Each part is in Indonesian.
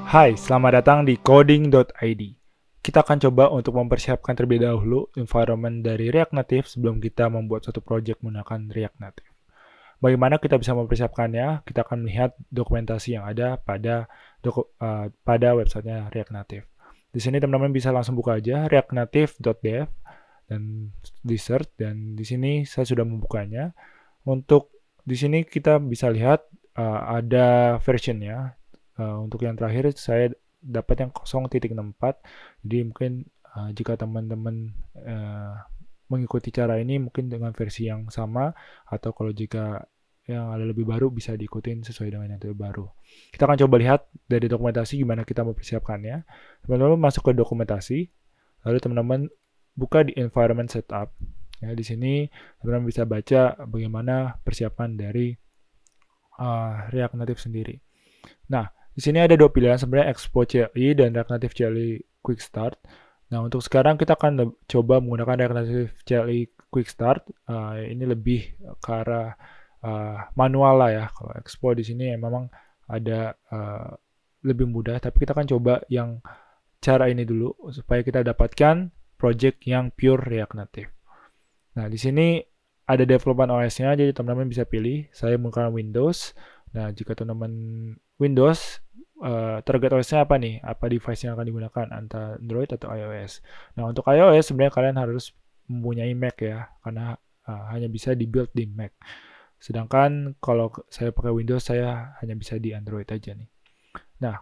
Hai, selamat datang di coding.id. Kita akan coba untuk mempersiapkan terlebih dahulu environment dari React Native sebelum kita membuat suatu project menggunakan React Native. Bagaimana kita bisa mempersiapkannya? Kita akan melihat dokumentasi yang ada pada websitenya React Native. Di sini teman-teman bisa langsung buka aja reactnative.dev dan di search, dan di sini saya sudah membukanya. Untuk di sini kita bisa lihat ada versionnya. Untuk yang terakhir saya dapat yang 0.64. Jadi mungkin jika teman-teman mengikuti cara ini mungkin dengan versi yang sama, atau kalau jika yang ada lebih baru bisa diikutin sesuai dengan yang terbaru. Kita akan coba lihat dari dokumentasi gimana kita mempersiapkannya. Teman-teman masuk ke dokumentasi, lalu teman-teman buka di environment setup. Ya, di sini teman-teman bisa baca bagaimana persiapan dari React Native sendiri. Nah, di sini ada dua pilihan sebenarnya, Expo CLI dan React Native CLI Quick Start. Nah, untuk sekarang kita akan coba menggunakan React Native CLI Quick Start. Ini lebih ke arah manual lah ya. Kalau Expo di sini memang ada lebih mudah, tapi kita akan coba yang cara ini dulu supaya kita dapatkan project yang pure React Native. Nah, di sini ada development OS-nya, jadi teman-teman bisa pilih. Saya menggunakan Windows. Nah, jika teman-teman Windows, target OS-nya apa nih? Apa device yang akan digunakan? Antara Android atau iOS? Nah, untuk iOS sebenarnya kalian harus mempunyai Mac ya, karena hanya bisa di-build di Mac. Sedangkan kalau saya pakai Windows, saya hanya bisa di Android aja nih. Nah,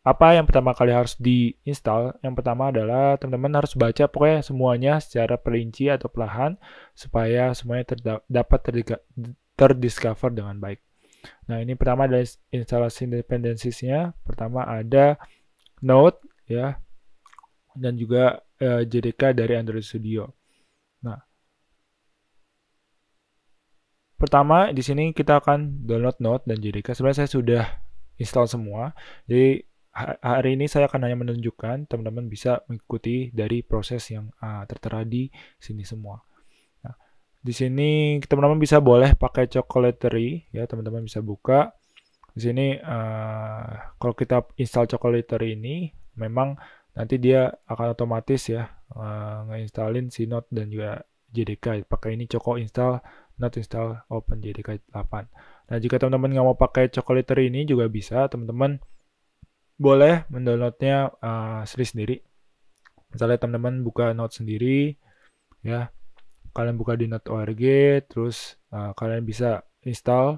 apa yang pertama kali harus diinstal? Yang pertama adalah teman-teman harus baca pokoknya semuanya secara perinci atau perlahan supaya semuanya dapat terdiscover dengan baik. Nah, ini pertama adalah instalasi dependencies-nya. Pertama ada Node ya, dan juga JDK dari Android Studio. Nah, pertama di sini kita akan download Node dan JDK. Sebenarnya saya sudah install semua. Jadi hari ini saya akan hanya menunjukkan, teman-teman bisa mengikuti dari proses yang tertera di sini semua. Nah, di sini teman-teman bisa boleh pakai Chocolately ya, teman-teman bisa buka. Di sini kalau kita install Chocolately ini, memang nanti dia akan otomatis ya ngeinstalin si Node dan juga JDK. Pakai ini Choco install, Node install, open JDK 8. Nah, jika teman-teman nggak mau pakai Chocolately ini juga bisa, teman-teman boleh mendownloadnya sendiri. Misalnya teman-teman buka Node sendiri, ya, kalian buka di node.org, terus kalian bisa install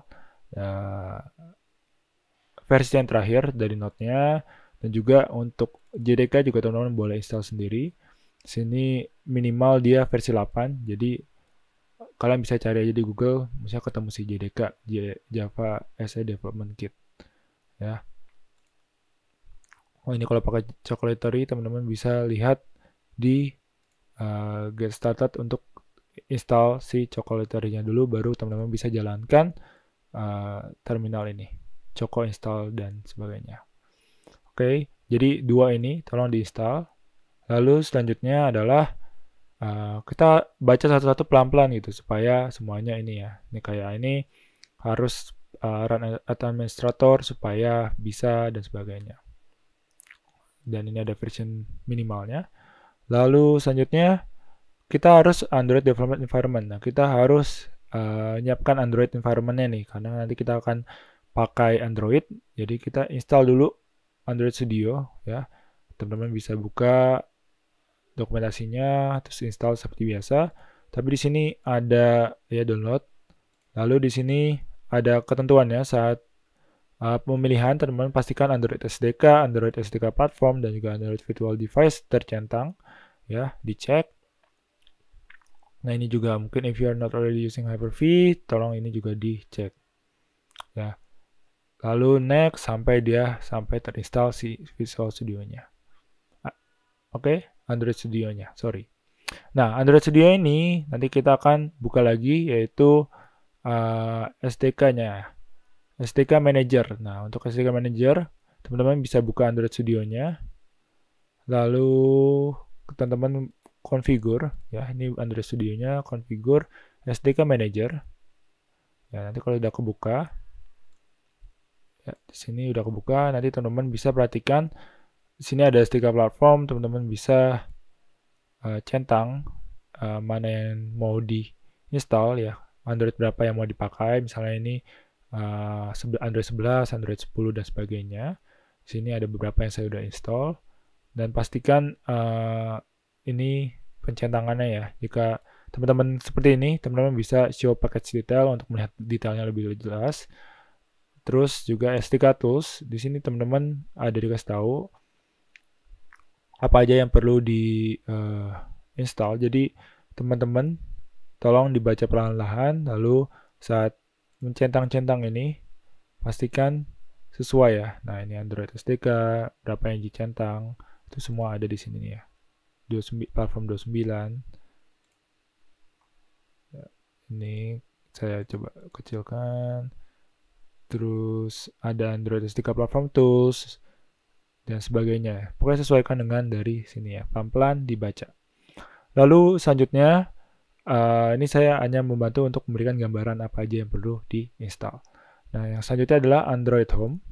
versi yang terakhir dari Node-nya, dan juga untuk JDK juga teman-teman boleh install sendiri. Sini minimal dia versi 8, jadi kalian bisa cari aja di Google, misalnya ketemu si JDK, Java SE Development Kit, ya. Oh, ini kalau pakai Chocolately teman-teman bisa lihat di Get Started untuk install si Chocolately-nya dulu, baru teman-teman bisa jalankan terminal ini, Choco install dan sebagainya. Oke, jadi dua ini tolong diinstal. Lalu selanjutnya adalah kita baca satu-satu pelan-pelan gitu supaya semuanya ini ya. Ini kayak ini harus run administrator supaya bisa dan sebagainya. Dan ini ada version minimalnya. Lalu selanjutnya kita harus Android Development Environment. Nah, kita harus nyiapkan Android environment-nya nih, karena nanti kita akan pakai Android. Jadi kita install dulu Android Studio ya. Teman-teman bisa buka dokumentasinya, terus install seperti biasa. Tapi di sini ada ya download. Lalu di sini ada ketentuannya saat pemilihan, teman-teman pastikan Android SDK, Android SDK Platform, dan juga Android Virtual Device tercentang, ya, dicek. Nah, ini juga mungkin if you are not already using Hyper-V, tolong ini juga dicek, ya. Lalu next sampai terinstall si Visual Studio-nya. Oke, Android Studio-nya, sorry. Nah, Android Studio ini nanti kita akan buka lagi, yaitu SDK-nya. SDK Manager. Nah, untuk SDK Manager, teman-teman bisa buka Android Studio-nya. Lalu teman-teman configure ya, ini Android Studio-nya, configure SDK Manager. Ya, nanti kalau udah kebuka Ya, di sini udah kebuka. Nanti teman-teman bisa perhatikan di sini ada 3 platform, teman-teman bisa centang mana yang mau di-install ya. Android berapa yang mau dipakai, misalnya ini Android 11, Android 10 dan sebagainya. Di sini ada beberapa yang saya udah install dan pastikan ini pencentangannya ya. Jika teman-teman seperti ini, teman-teman bisa show package detail untuk melihat detailnya lebih jelas. Terus juga SDK tools, di sini teman-teman ada dikasih tahu apa aja yang perlu di install. Jadi teman-teman tolong dibaca perlahan-lahan, lalu saat mencentang-centang ini pastikan sesuai ya. Nah ini Android SDK, berapa yang dicentang, itu semua ada di sini nih ya. Platform 29. Ini saya coba kecilkan. Terus ada Android SDK Platform Tools dan sebagainya. Pokoknya sesuaikan dengan dari sini ya. Pelan-pelan dibaca. Lalu selanjutnya ini saya hanya membantu untuk memberikan gambaran apa aja yang perlu diinstal. Nah, yang selanjutnya adalah Android Home.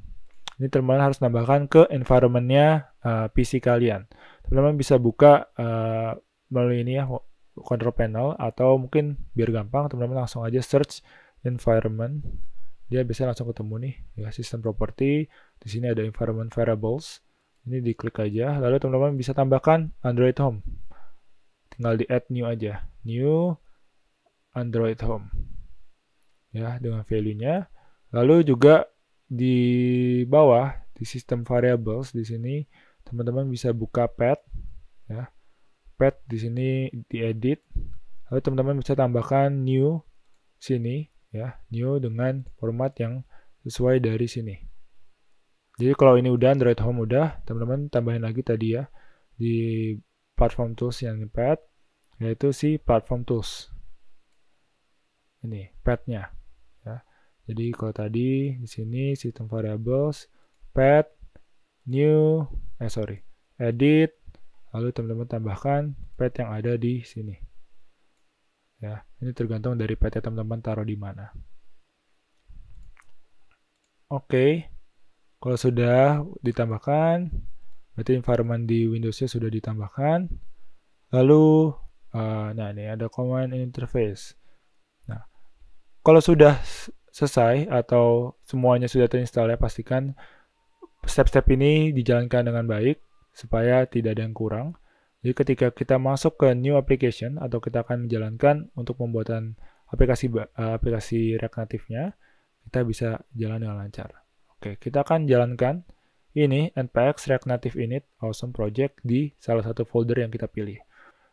Ini teman-teman harus nambahkan ke environment-nya PC kalian. Teman-teman bisa buka melalui ini ya, control panel, atau mungkin biar gampang, teman-teman langsung aja search environment. Dia bisa langsung ketemu nih, ya, system property. Di sini ada environment variables. Ini diklik aja, lalu teman-teman bisa tambahkan Android Home. Tinggal di add new aja, new Android Home. Ya, dengan value-nya. Lalu juga di bawah di system variables di sini teman-teman bisa buka path ya. Path di sini diedit. Lalu teman-teman bisa tambahkan new sini ya, new dengan format yang sesuai dari sini. Jadi kalau ini udah Android Home udah, teman-teman tambahin lagi tadi ya di platform tools yang path, yaitu si platform tools. Ini path-nya ya. Jadi kalau tadi di sini sistem variables, path, new, edit, lalu teman-teman tambahkan path yang ada di sini. Ya, ini tergantung dari path teman-teman taruh di mana. Oke, kalau sudah ditambahkan, berarti environment di Windows-nya sudah ditambahkan. Lalu, nah ini ada command interface. Nah, kalau sudah selesai atau semuanya sudah terinstall ya, pastikan step-step ini dijalankan dengan baik supaya tidak ada yang kurang. Jadi ketika kita masuk ke new application atau kita akan menjalankan untuk pembuatan aplikasi React Native-nya, kita bisa jalan dengan lancar. Oke, kita akan jalankan ini npx React Native init awesome project di salah satu folder yang kita pilih.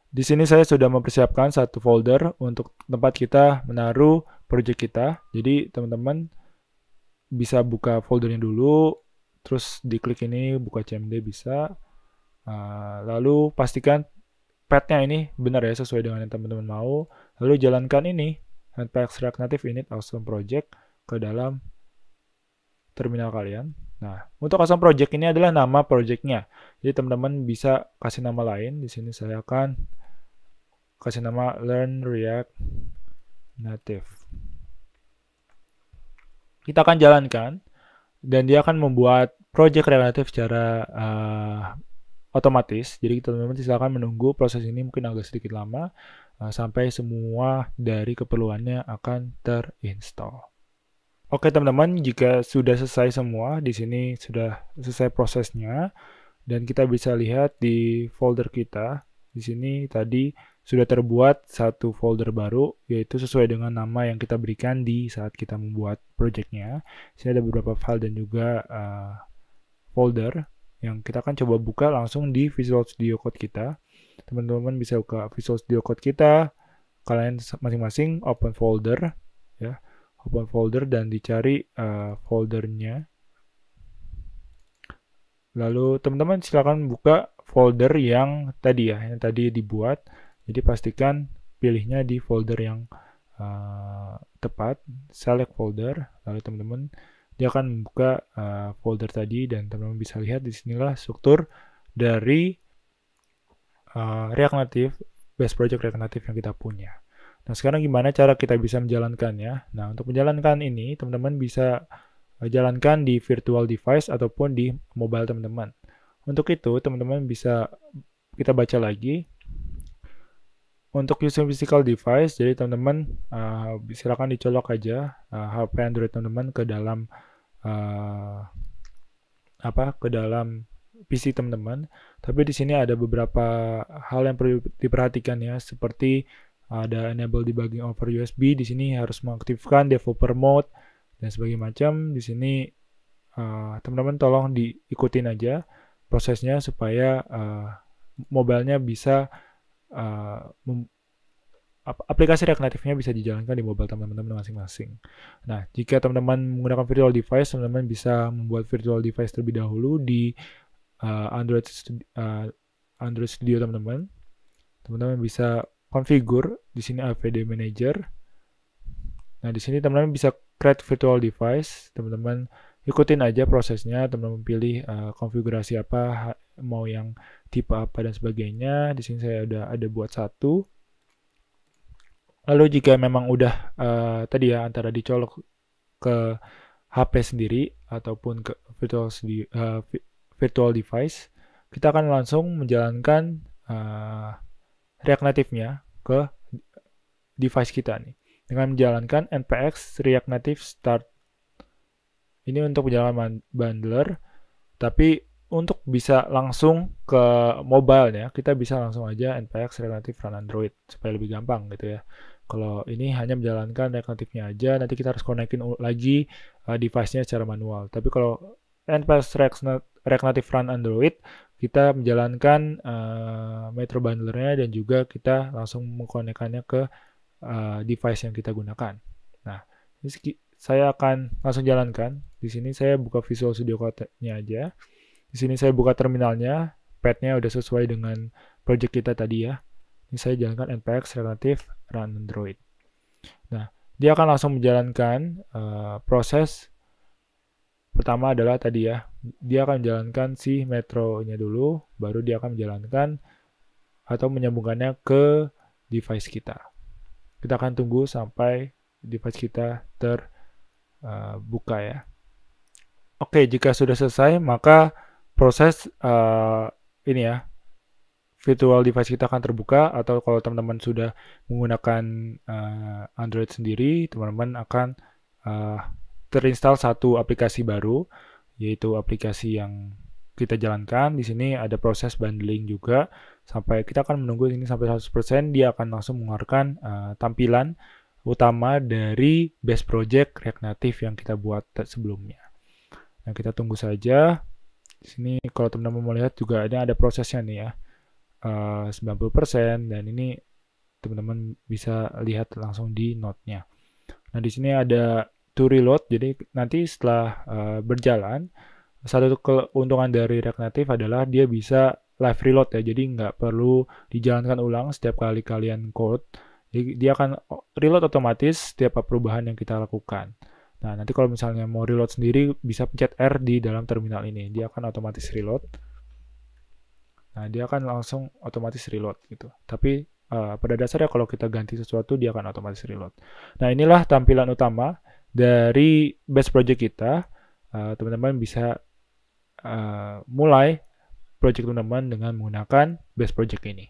Di sini saya sudah mempersiapkan satu folder untuk tempat kita menaruh project kita. Jadi teman-teman bisa buka foldernya dulu, terus diklik ini buka cmd bisa. Lalu pastikan path-nya ini benar ya, sesuai dengan yang teman-teman mau. Lalu jalankan ini npx React Native init awesome project ke dalam terminal kalian. Nah, untuk awesome project ini adalah nama project-nya. Jadi teman-teman bisa kasih nama lain. Di sini saya akan kasih nama Learn React Native. Kita akan jalankan dan dia akan membuat project React Native secara otomatis. Jadi teman-teman silakan menunggu proses ini, mungkin agak sedikit lama sampai semua dari keperluannya akan terinstall. Oke teman-teman, jika sudah selesai semua, di sini sudah selesai prosesnya dan kita bisa lihat di folder kita. Di sini tadi sudah terbuat satu folder baru, yaitu sesuai dengan nama yang kita berikan di saat kita membuat projectnya. Di sini ada beberapa file dan juga folder yang kita akan coba buka langsung di Visual Studio Code kita. Teman-teman bisa buka Visual Studio Code kita, kalian masing-masing open folder, ya, open folder dan dicari foldernya. Lalu teman-teman silakan buka folder yang tadi ya, yang tadi dibuat. Jadi pastikan pilihnya di folder yang tepat, select folder. Lalu teman-teman dia akan membuka folder tadi dan teman-teman bisa lihat di sinilah struktur dari React Native, base project React Native yang kita punya. Nah sekarang gimana cara kita bisa menjalankannya? Nah untuk menjalankan ini teman-teman bisa jalankan di virtual device ataupun di mobile teman-teman. Untuk itu, teman-teman bisa kita baca lagi. Untuk using physical device, jadi teman-teman silakan dicolok aja HP Android teman-teman ke dalam ke dalam PC teman-teman. Tapi di sini ada beberapa hal yang perlu diperhatikan ya, seperti ada enable debugging over USB. Di sini harus mengaktifkan developer mode dan sebagainya macam. Di sini teman-teman tolong diikutin aja prosesnya supaya mobilenya bisa aplikasi React Native-nya bisa dijalankan di mobile teman-teman masing-masing. Nah, jika teman-teman menggunakan virtual device, teman-teman bisa membuat virtual device terlebih dahulu di Android Studio teman-teman. Teman-teman bisa configure di sini AVD Manager. Nah, di sini teman-teman bisa create virtual device. Teman-teman ikutin aja prosesnya, teman-teman pilih konfigurasi apa, mau yang tipe apa dan sebagainya. Di sini saya ada buat satu. Lalu jika memang udah tadi ya antara dicolok ke HP sendiri ataupun ke virtual device, kita akan langsung menjalankan React Native-nya ke device kita nih dengan menjalankan npx React Native Start. Ini untuk menjalankan bundler, tapi untuk bisa langsung ke mobile ya, kita bisa langsung aja npx React Native Run Android supaya lebih gampang gitu ya. Kalau ini hanya menjalankan React Native-nya aja, nanti kita harus konekin lagi device-nya secara manual. Tapi kalau npx React Native Run Android, kita menjalankan Metro Bundler-nya dan juga kita langsung mengkonekkannya ke device yang kita gunakan. Nah, ini saya akan langsung jalankan. Di sini saya buka Visual Studio Code-nya aja. Di sini saya buka terminalnya, path-nya udah sesuai dengan project kita tadi ya. Ini saya jalankan npx React Native Run Android. Nah, dia akan langsung menjalankan proses pertama adalah tadi ya, dia akan menjalankan si Metro-nya dulu, baru dia akan menjalankan atau menyambungkannya ke device kita. Kita akan tunggu sampai device kita terbuka ya. Oke, jika sudah selesai, maka proses ini ya, virtual device kita akan terbuka, atau kalau teman-teman sudah menggunakan Android sendiri, teman-teman akan terinstall satu aplikasi baru, yaitu aplikasi yang kita jalankan. Di sini ada proses bundling juga, sampai kita akan menunggu ini sampai 100%, dia akan langsung mengeluarkan tampilan utama dari base project React Native yang kita buat sebelumnya. Nah, kita tunggu saja. Di sini kalau teman-teman mau lihat juga ada prosesnya nih ya, 90%, dan ini teman-teman bisa lihat langsung di note-nya. Nah, di sini ada to reload, jadi nanti setelah berjalan, satu keuntungan dari React Native adalah dia bisa live reload ya, jadi nggak perlu dijalankan ulang setiap kali kalian code. Jadi dia akan reload otomatis setiap perubahan yang kita lakukan. Nah, nanti kalau misalnya mau reload sendiri, bisa pencet R di dalam terminal ini, dia akan otomatis reload. Nah, dia akan langsung otomatis reload gitu. Tapi pada dasarnya kalau kita ganti sesuatu, dia akan otomatis reload. Nah, inilah tampilan utama dari base project kita. Teman-teman bisa mulai project teman-teman dengan menggunakan base project ini.